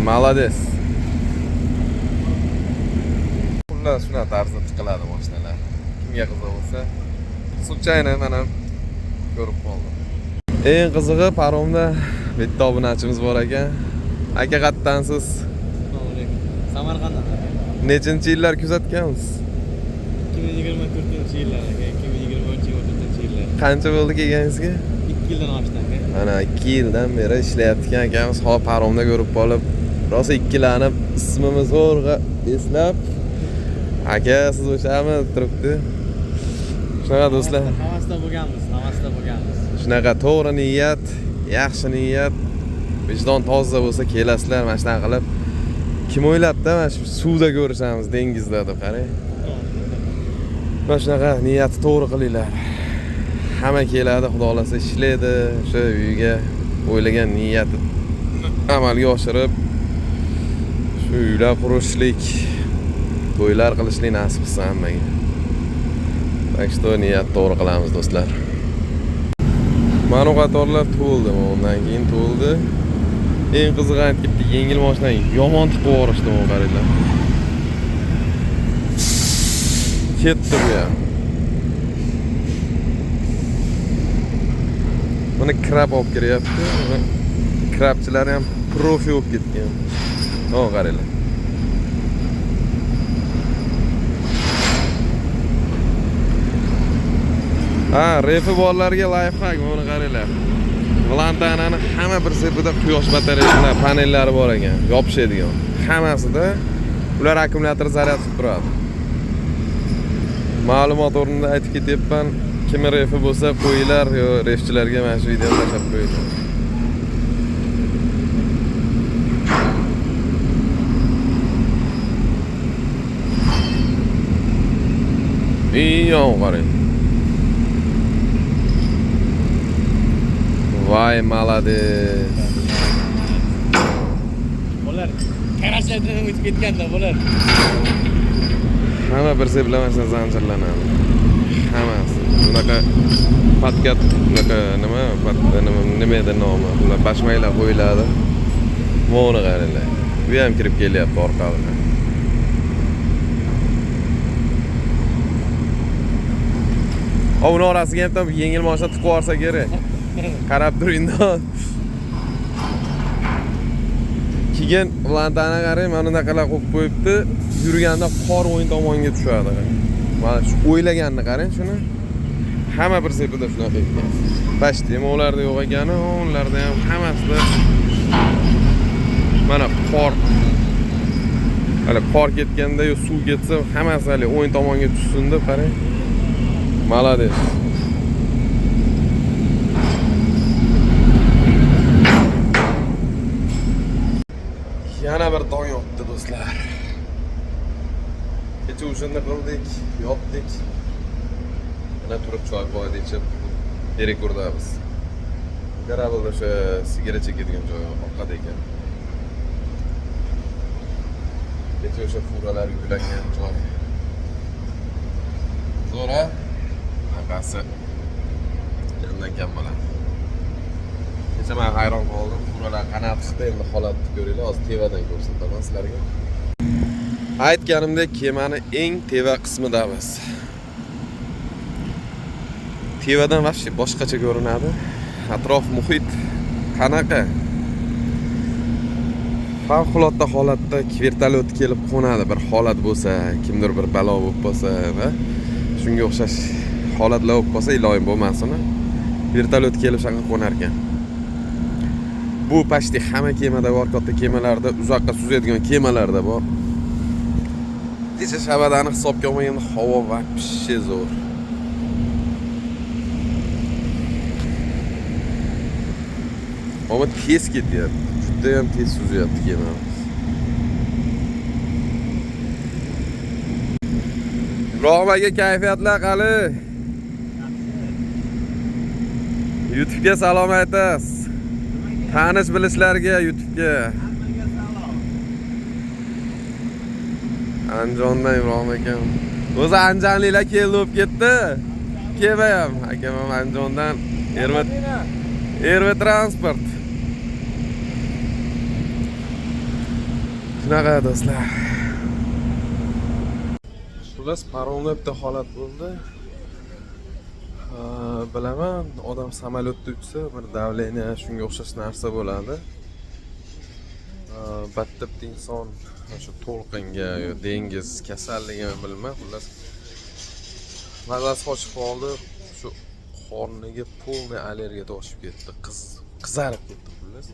Молодец. Xullas shunaqa tarzda tiqiladi mashinalar. Kimga qiziq bo'lsa, случайно mana ko'rib qoldim. Eng qizig'i paromda bitta obunachimiz bor ekan. Aka, qayerdansiz? Samarqanddan. Nechinchi yillar kuzatgansiz? 2024-yillar aka, 2023-yillar. Qancha bo'ldi kelganingizga? 2 yildan oshdi aka. Mana 2 yildan beri ishlayapti ekan akamiz. Hozir paromda ko'rib qolib, rosa ikkilanib, ismimiz zo'rg'a eslab, aka siz o'shami deb turibdi. Shunaqa do'stlar. Havasda bo'lganmiz. Shunaqa to'g'ri niyat, yaxshi niyat, vijdon toza bo'lsa kelasizlar, mana shunaqa qilib. Kim o'ylabdi mana shu suvda ko'rishamiz, dengizda deb qarang. Mana shunaqa niyatni to'g'ri qilinglar. Hamma keladi, xudo xolasa ishlaydi, o'sha uyiga o'ylagan niyati amalga oshirib, shu uylar qurishlik, to'ylar qilishlik nasib qilsa hammaga. Tak что niyat to'g'ri qilamiz do'stlar. Mana qatorlar to'ldi, undan keyin to'ldi. Eng qizig'i aytibdi, yengil mashinani yomon tiqib yuborishdi, qaranglar. Ketdi bu ham. Buni krab olib kiryapti. Krabchilar ham profi bo'lib ketgan. O, qaranglar. Ha, refi bolalarga lifehack buni qaranglar. Lantanani hamma bir sepida quyosh batareyalari, panellari bor ekan, yopishadigan. Hammasida ular akkumulyator zaryad qilib turadi. Ma'lumot o'rnida aytib ketyapman, kim refi bo'lsa qo'yinglar, yo refchilarga mana shu videoni tashlab qo'ying. Iyo qarang. Vay malades. Bular qarashlardan o'tib ketganda bular. Hamma bir seplamasidan zanjirlanadi. Hammasi. Bunaqa patkat, bunaqa nima edi nomi? Bular bashmaylar qo'yiladi. Mo'ni qaranglar. Bu ham kirib kelyapti orqaga. Uni orasiga ham tam yengil mashina tiqib yuborsa kerak. Qarab turingda. Keyin lantani qarang, mana bunaqalar qo'yib qo'yibdi. Yurganda qor o'yin tomonga tushadi. Mana shu o'ylaganni qarang shuni. Hamma bir sepida shunaqa ekan. Bashti ham ularda yo'q ekani, ularda ham hammasida mana qor. Hali qor ketganda yo suv ketsa, hammasi hali o'yin tomonga tushsin deb qarang. Malades. Yana bir tong yotdi do'stlar. Kecha o'shanda qildik, yotdik. Yana turib choy qo'yib ichib rekordamiz. Garabulda o'sha sigaret chekadigan joy orqada ekan. Kecha o'sha furalar yuklangan joy. Zo'ra qasi yandan kam bo'ladi. Kecha men hayron qoldim. Furalar qanaqa chiqdi, endi holatni ko'ringlar. Hozir tevadan ko'rsataman sizlarga. Aytganimdek, kemani eng teva qismidamiz. Tevadan vaqti boshqacha ko'rinadi. Atrof muhit qanaqa? Favqulodda holatda vertolyot kelib qo'nadi, bir holat bo'lsa, kimdir bir balo bo'lib qolsa, va shunga o'xshash holatlar bo'lib qolsa, iloyim bo'lmasin. Vertolyot kelib shunga qo'nar ekan. Bu pashti hamma kemada bor, katta kemalarda, uzoqqa suzadigan kemalarda bor. Kecha Shabadani hisobga olmaganda havo vaqti zo'r. Ama tez ketyapti. Juda ham tez suzyapti kemamiz. Ibrohim aka, kayfiyatlar qali? YouTube'ga salom aytasiz. Tanish bilishlarga YouTube'ga. Andijondan Ibrohim akam. O'zi andijonliklar keldi o'p ketdi. Kema ham akam ham Andijondan Erva transport. Shunaqa do'stlar. Xullas paromda bitta holat bo'ldi. Bilaman, odam samolyotda uchsa, bir davleniya shunga o'xshash narsa bo'ladi. Bitta inson shu to'lqinga yo dengiz kasalligini bilmay, xullas mazasi qochib qoldi. Shu qorniga polniy allergiya toshib ketdi. Qizarib ketdi xullas.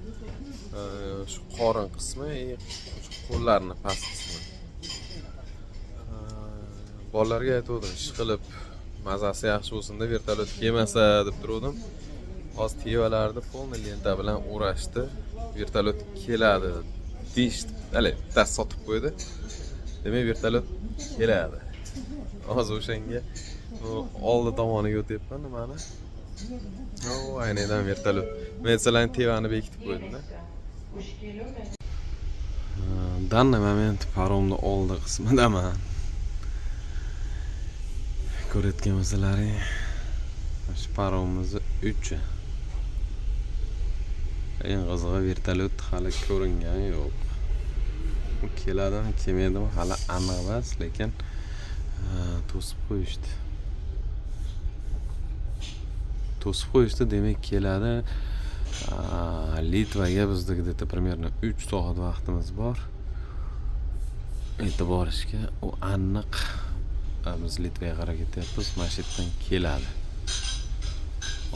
Shu qorin qismi, qo'llarning past qismi. Bolalarga aytdim, ishqilib mazasi yaxshi bo'lsin deb vertolyot kelmasa deb turdim. Hozir tevalarni polniy lenta bilan o'rashdi. Vertolyot keladi deyishdi. Hali bitta sotib qo'ydi. Demak, vertolyot keladi. Hozir o'shanga oldi tomoniga o'tyapman nimani? Aynan vertolyot. Men sizlarni tevani bekitib qo'ydim-da. Danna moment paromni oldi qismidaman. Ko'rayotgan bo'lsalaring, shu paromimizni 3. Eng qizig'i vertolyot hali ko'ringani yo'q. U keladimi, kelmaydimi hali aniq emas, lekin to'sib qo'yishdi. to'sib qo'yishdi, demak keladi. Litvaga bizda где-то примерно 3 soat vaqtimiz bor. Yetib borishga u aniq. Biz Litvaga qarab ketyapmiz, masjiddan keladi.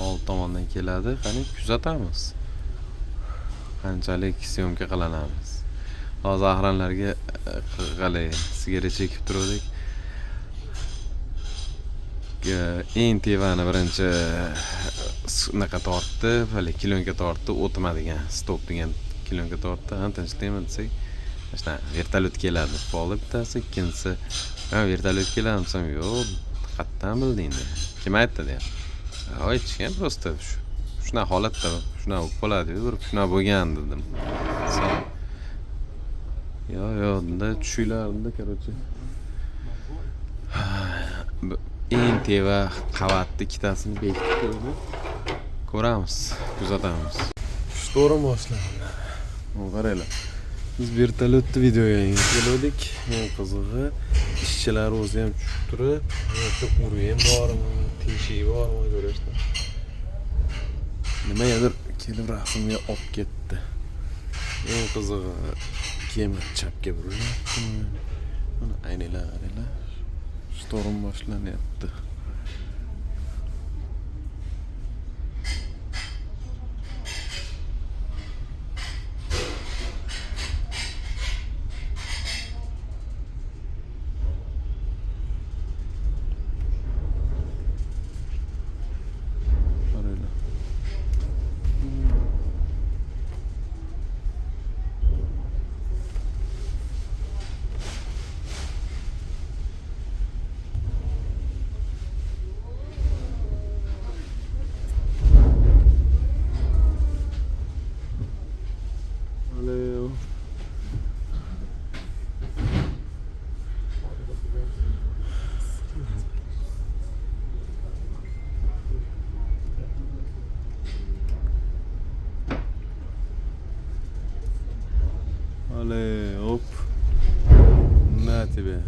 Old tomondan keladi, qani kuzatamiz. Qanchalik syomka qilinamiz. Hozir ahranlarga qalay sigaret chekib turdik. Entivani birinchi naqa tortdi, hali kilonga tortdi, o'tmadigan, stop degan kilonga tortdi. Tinchlikmi desak, mana vertolyot keladi deb qoldi bittasi, ikkinchisi "Ha, vertolyot keladi" desam, "Yo'q, qattan bilding" dedi. Kim aytdi deyapti. Aytishgan prosta shuna holatda, shuna bo'ladi, bir shuna bo'lgan dedim. Yo'q, unda tushinglar, короче. Teva qavatni ikkitasini bekitib qo'ydi. Ko'ramiz, kuzatamiz. Shtorm boshlandi. Qaranglar. Biz vertolyotni videoga keldik. Men qizig'i ishchilar o'zi ham tushib turib, yo'q ham bormi, tinchlik bormi ko'rishdi. Nimadir kelib rasmga olib ketdi. Eng qizig'i kema chapga burilyapti. Mana aynilar. Shtorm boshlanyapti. Allez, hop. На тебе.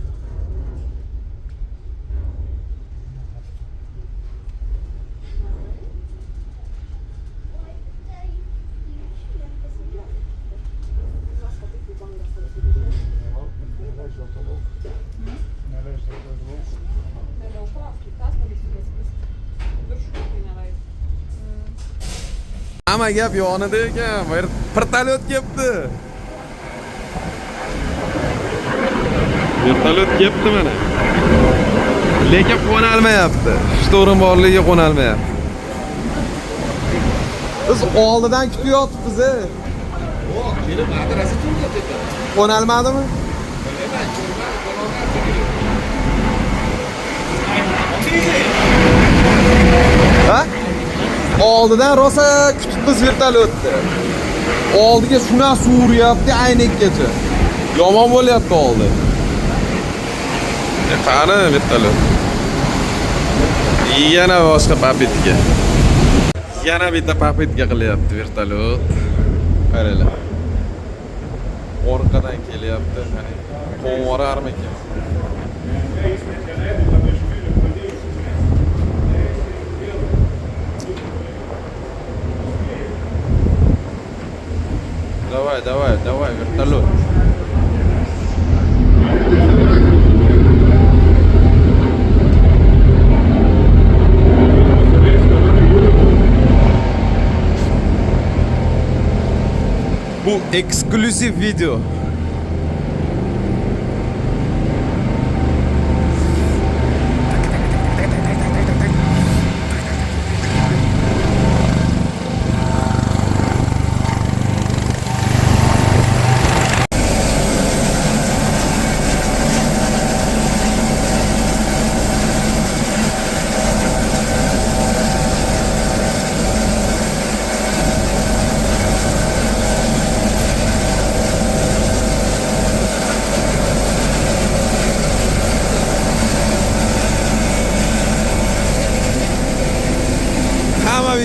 Ama gap yonida ekan, vertolyot kelibdi. Vertolyot kelibdi mana. Lekin qo'nalmayapti. Shtorm borligiga qo'nalmayapti. Biz oldidan kutib-yotibmiz. Yo'q, kelib adresi turdi. Qo'nalmadimi? Ha? Oldidan rosa kutibmiz vertolyotni. Oldiga shuna suryapti aynekgacha. Yomon bo'lyapti oldi. Qani vertolyot. Yana boshqa papetga. Yana bitta papetga qilyapti vertolyot. Qaranglar. Orqadan kelyapti. Qani qo'ng'orarmikan? Давай, вертолет. Bu ekskluziv video.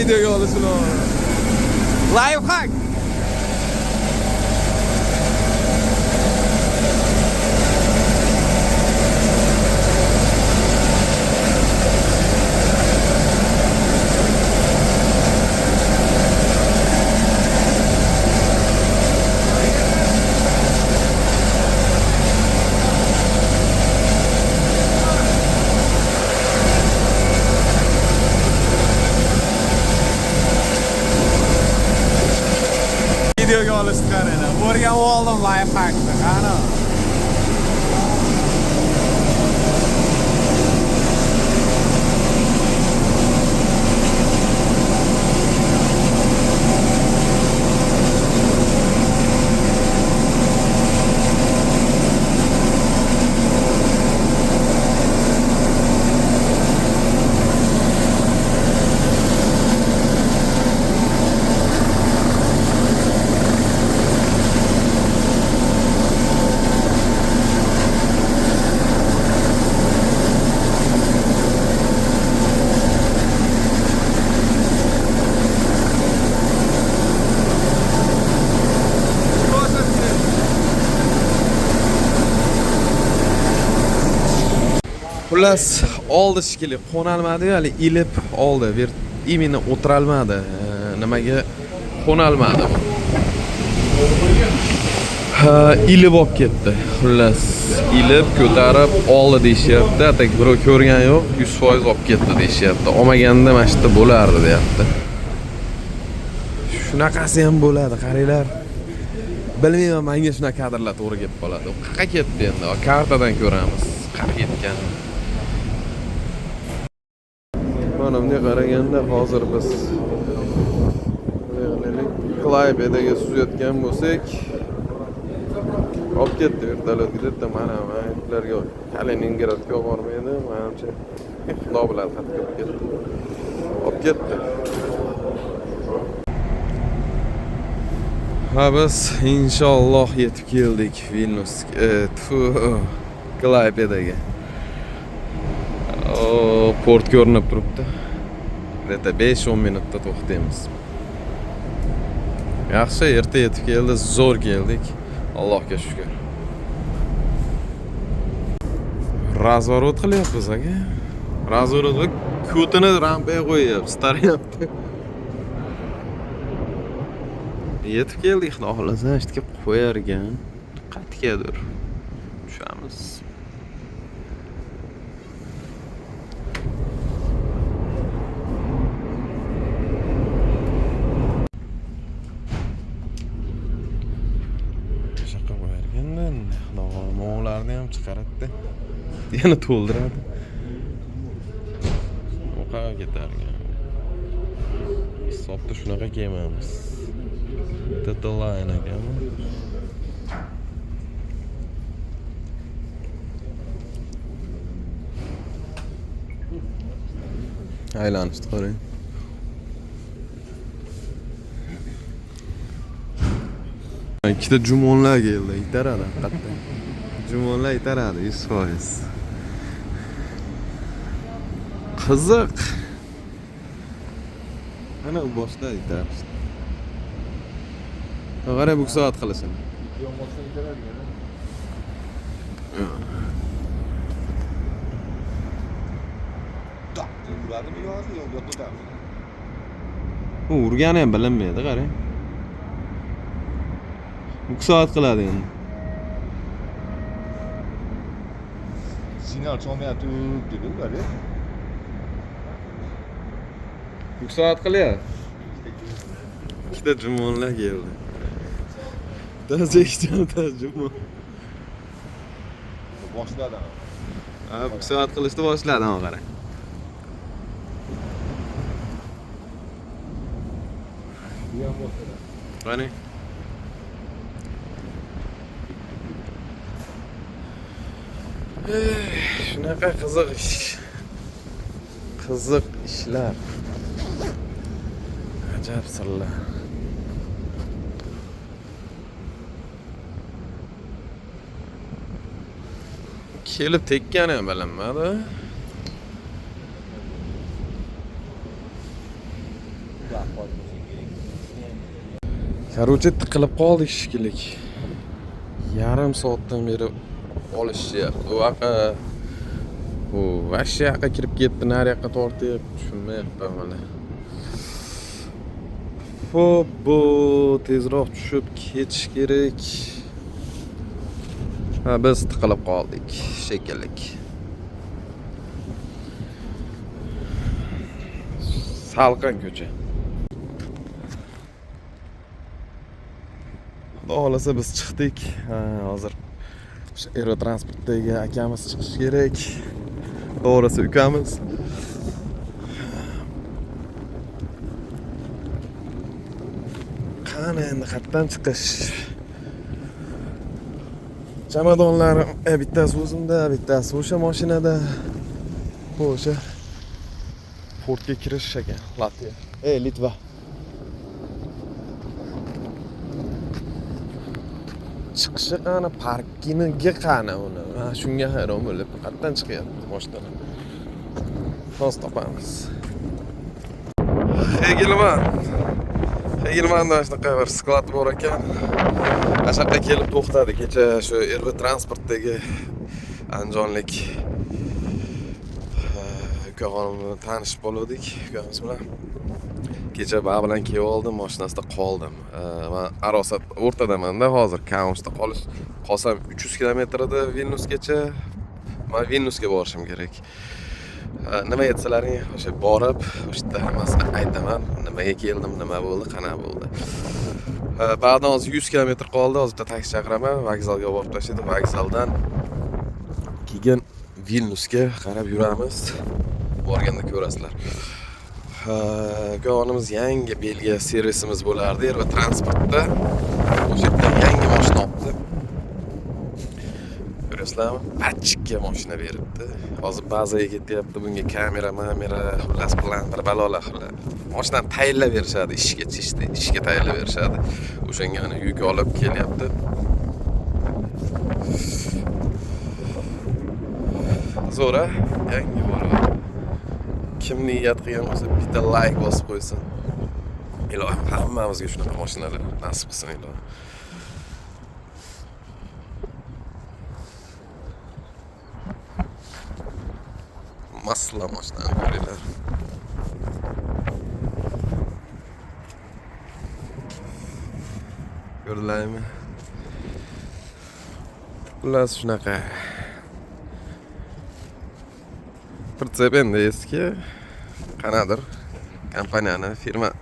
Videoga olishini. Live hack. olishni qaranglar. O'rganib oldim lifehackni, qani. Xullas, oldi shekilli qo'nalmadi, hali ilib oldi. Imенно o'tirolmadi. Nimaga qo'nalmadi bu? Ilib olib ketdi. Xullas, ilib ko'tarib oldi deyishyapti. Atak birov ko'rgan yo'q, 100% olib ketdi deyishyapti. Olmaganda mana shu yerda bo'lardi, deyapti. Shunaqasi ham bo'ladi, qaranglar. Bilmayman, menga shunaqa kadrlar to'g'ri kelib qoladi. U qayerga ketdi endi? Kartadan ko'ramiz. Qayerga ketgan? Mana bunga qaraganda hozir biz Klaipėdaga suzayotgan bo'lsak, olib ketdi vertolyotga deb, mana ularga Kaliningradga olib bormaydi, menimcha Xudo biladi, qattiq olib ketdi. Olib ketdi. Ha, biz inshaalloh yetib keldik Vilnyusga, Klaipėdaga. Port ko'rinib turibdi. Reta 5-10 minutda to'xtaymiz. Yaxshi, erta yetib keldi, zo'r keldik. Allohga shukr. Razvorot qilyapmiz aka. Razvorot va ko'tini rampaga qo'yyapmiz, tarayapti. Yetib keldik, xudo xolasa, ishga qo'yargan. Qaytgadir. Tushamiz. Mo'g'larni ham chiqaradi. Yana to'ldiradi. O'qaga ketargan. Hisobda shunaqa kelmaymiz. Tatalayna ekanmi? Aylanishni qarang. Ikkita jumonlar keldi, itaradi haqiqatdan. Jumonlar itaradi 100%. Qiziq. Ana u boshda itarishdi. Qarab bu soat qilasan. Yonboshdan itaradigan. Tak, uradimi yo'qmi, yo'qmi? U urgani ham bilinmaydi, qarang. Bu soat qiladi endi. Signal cholmayapti dedi ular. Bu soat qilyapti. Ikkita jumonlar keldi. Tazekdan jumon. Boshladi. Ha, bu soat qilishni boshladi, mana qarang. Bu ham boshladi. Qani? Shunaqa qiziq ish. Qiziq ishlar. Ajab sirlar. Kelib tekkani ham bilinmadi. Короче, tiqilib qoldik shekilli. Yarim soatdan beri olishyapti. Bu yoqqa vash yoqqa kirib ketdi, nari yoqqa tortyapti, tushunmayapman mana. Hop, bu tezroq tushib ketish kerak. Ha, biz tiqilib qoldik shekilli. Salqin ko'cha. Xohlasa biz chiqdik. Hozir o'sha aerotransportdagi akamiz chiqishi kerak. To'g'risi ukamiz. Qani endi qayerdan chiqish? Chamadonlarim bittasi o'zimda, bittasi o'sha mashinada. Bu o'sha portga kirish ekan, Latviya. Litva. Chiqishi qani, parkingiga qani uni. Shunga hayron bo'lib, qayerdan chiqyapti mashina? To'g'ri topamiz. Egilmanda shunaqa bir sklad bor ekan. Ashaqqa kelib to'xtadi. Kecha shu transportdagi andijonlik ukaxonim bilan tanishib qoldik. Ukamiz bilan kecha baba bilan kelib oldim, mashinasida qoldim. Men Arosat o'rtadaman-da hozir, Kaunasda qolsam 300 kilometrda Vilnyusgacha. Men Vilnyusga borishim kerak. Nima aytsalaring, o'sha borib, o'sha yerda hammasini aytaman. Nimaga keldim, nima bo'ldi, qanaqa bo'ldi. Ba'dan hozir 100 kilometr qoldi. Hozir taksi chaqiraman, vokzalga borib tashlaydi. Vokzaldan keyin Vilnyusga qarab yuramiz. Borganda ko'rasizlar. Ukaxonimiz yangi Belgiya servisimiz bo'lardi, va transportda o'sha yerda yangi mashina olibdi. Ko'rasizlarmi? Achchiqga mashina beribdi. Hozir bazaga ketyapti, bunga kamera, xullas plan bir balolar xullas. Mashinani tayinlab berishadi, ishga tayinlab berishadi. O'shanga yuk olib kelyapti. Zo'ra, yangi bo'lib. Kim niyat qilgan bo'lsa, bitta like bosib qo'ysin. Ilohim hammamizga shunaqa mashinalar nasib qilsin, ilohim. Masla mashinani ko'ringlar. Ko'rdinglarmi? Xullas shunaqa. Pritsep endi eski qanadir kompaniyani,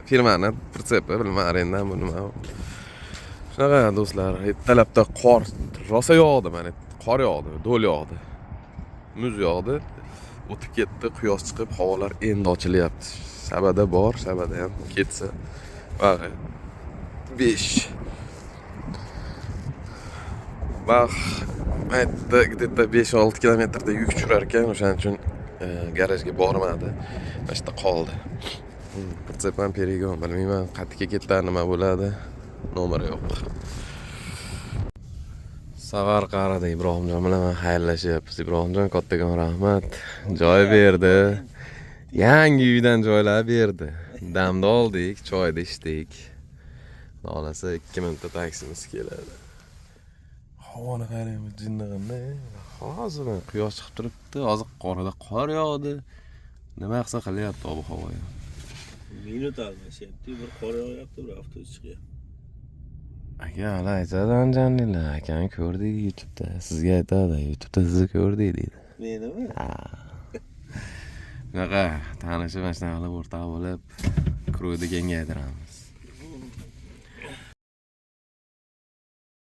firmani pritsepi bilmadim bu nima. Shunaqa do'stlar, ertalabda qor rosa yog'di, mana qor yog'di, do'l yog'di. Muz yog'di. O'tib ketdi, quyosh chiqib, havolar endi ochilyapti. Shabada bor, shabada ham ketsa. Bag'i 5. Aytdi, где-то 5-6 kilometrda yuk tushirar ekan, o'shaning uchun garajga bormadi. Mana yerda qoldi. Pritsepdan perigon, bilmayman, qayerga ketdi, nima bo'ladi, nomeri yo'q. Savar qaradi Ibrohimjon bilan xayrlashyapmiz. Ibrohimjon kattakon rahmat. Joy berdi. Yangi uydan joylar berdi. Damda oldik, choyda ichdik. Xolasa 2 minutda taksimiz keladi. Havoni qaraymiz, jinnaganda. Hozir quyosh chiqib turibdi, hozir qorada qor yog'di. Nima qilsa qilyapti ob-havo. Minut almashyapti, bir qor yog'yapti, bir avtobus chiqyapti. Aka, hali aytadi anjanlilar, akani ko'rdik YouTube'da. Sizga aytadi, YouTube'da sizni ko'rdik deydi. Menimi? Bunaqa tanishib, mana shunaqa qilib o'rtoq bo'lib, kruyni kengaytiramiz.